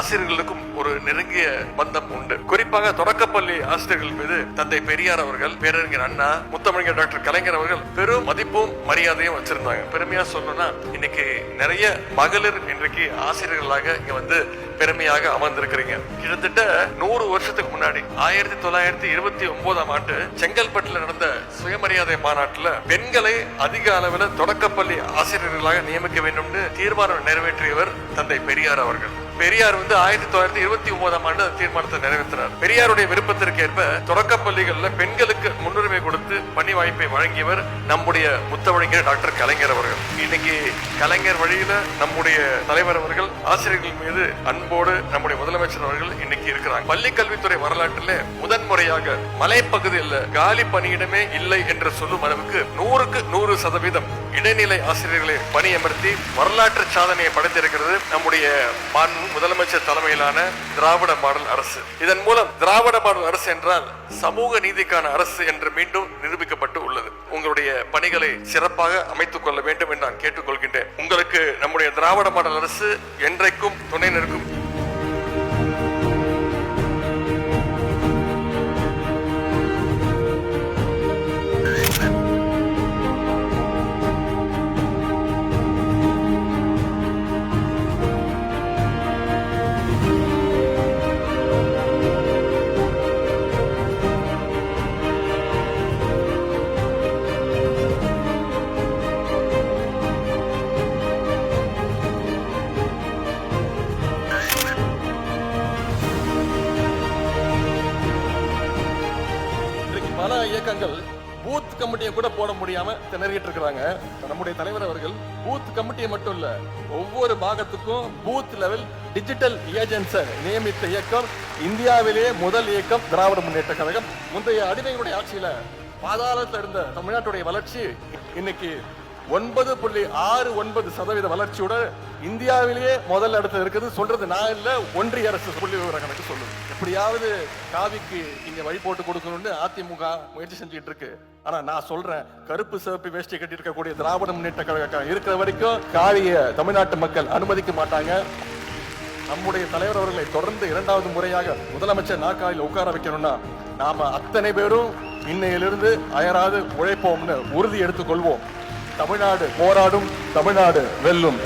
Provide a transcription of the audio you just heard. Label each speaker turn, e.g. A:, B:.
A: ஆசிரியர்களுக்கும் ஒரு நெருங்கிய பந்தம் உண்டு. குறிப்பாக தொடக்கப்பள்ளி ஆசிரியர்கள் மீது தந்தை பெரியார் அவர்கள், பேரறிஞர் அண்ணா, முத்தமிழர் டாக்டர் கலைஞர் அவர்கள் பெரும் மதிப்பும் மரியாதையும் வச்சிருந்தாங்க. பெருமையா சொல்லணும்னா இன்னைக்கு நிறைய மகளிர் இன்றைக்கு ஆசிரியர்களாக இங்க வந்து பெருமையாக அமர்ந்திருக்கிறீங்க. கிட்டத்தட்ட 100 வருஷத்துக்கு முன்னாடி 1929ஆம் ஆண்டு செங்கல்பட்டுல நடந்த சுயமரியாதை மாநாட்டுல பெண்களை அதிக அளவில் தொடக்கப்பள்ளி ஆசிரியர்களாக நியமிக்க வேண்டும் தீர்மானம் நிறைவேற்றியவர் தந்தை பெரியார் அவர்கள். பெரியார் வந்து 1929ஆம் ஆண்டு தீர்மானத்தை நிறைவேற்றினார். பெரியாருடைய விருப்பத்திற்கு ஏற்ப தொடக்கப்பள்ளிகள்ல பெண்களுக்கு முன்னுரிமை கொடுத்து பணி வாய்ப்பை வழங்கியவர் நம்முடைய முத்தமிழர் டாக்டர் கலைஞர் அவர்கள். இன்னைக்கு கலைஞர் வழியில நம்முடைய தலைவர் அவர்கள் ஆசிரியர்கள் மீது அன்போடு நம்முடைய முதலமைச்சர் அவர்கள் இன்னைக்கு இருக்கிறாங்க. பள்ளி கல்வித்துறை வரலாற்றில் முதன்முறையாக மலைப்பகுதியில் காலி பணியிடமே இல்லை என்று சொல்லும் அளவுக்கு 100க்கு 100% இடைநிலை ஆசிரியர்களை பணியமர்த்தி வரலாற்று சாதனையை படைத்திருக்கிறது நம்முடைய முதலமைச்சர் தலைமையிலான திராவிட மாடல் அரசு. இதன் மூலம் திராவிட மாடல் அரசு என்றால் சமூக நீதிக்கான அரசு என்று மீண்டும் நிரூபிக்கப்பட்டு உள்ளது. உங்களுடைய பணிகளை சிறப்பாக அமைத்துக் கொள்ள வேண்டும் என்று நான் கேட்டுக்கொள்கின்றேன். உங்களுக்கு நம்முடைய திராவிட மாடல் அரசு என்றைக்கும் துணை நிற்கும். பல இயக்கங்கள் பூத் கமிட்டியை கூட போட முடியாம திணறிட்டு இருக்கிறாங்க. நம்முடைய தலைவர் அவர்கள் பூத் கமிட்டியை மட்டும் இல்ல, ஒவ்வொரு பாகத்துக்கும் பூத் லெவல் டிஜிட்டல் ஏஜென்ட்ஸை நியமித்த இயக்கம் இந்தியாவிலேயே முதல் இயக்கம் திராவிட முன்னேற்ற கழகம். முந்தைய அடிமைகளுடைய ஆட்சியில பாதாளத்தில் இருந்த தமிழ்நாட்டுடைய வளர்ச்சி இன்னைக்கு 9.69% வளர்ச்சியோட இந்தியாவிலேயே முதல் இடத்துல இருக்குது. சொல்றது நான் இல்ல, ஒன்றிய அரசு புள்ளி விவர கணக்கு சொல்லுது. எப்படியாவது காவிக்கு இங்க வழி போட்டு கொடுக்கணும்னு அதிமுக முயற்சி செஞ்சுட்டு இருக்கு. ஆனா நான் சொல்றேன், கருப்பு சிவப்பு வேஷ்டி கட்டி இருக்கக்கூடிய திராவிட முன்னேற்ற கழகம் இருக்கிற வரைக்கும் காவிய தமிழ்நாட்டு மக்கள் அனுமதிக்க மாட்டாங்க. நம்முடைய தலைவர் அவர்களை தொடர்ந்து 2வது முறையாக முதலமைச்சர் நாற்காலியில் உட்கார வைக்கணும்னா நாம அத்தனை பேரும் இன்னையிலிருந்து அயராது உழைப்போம்னு உறுதி எடுத்துக் கொள்வோம். தமிழ்நாடு போராடும், தமிழ்நாடு வெல்லும்.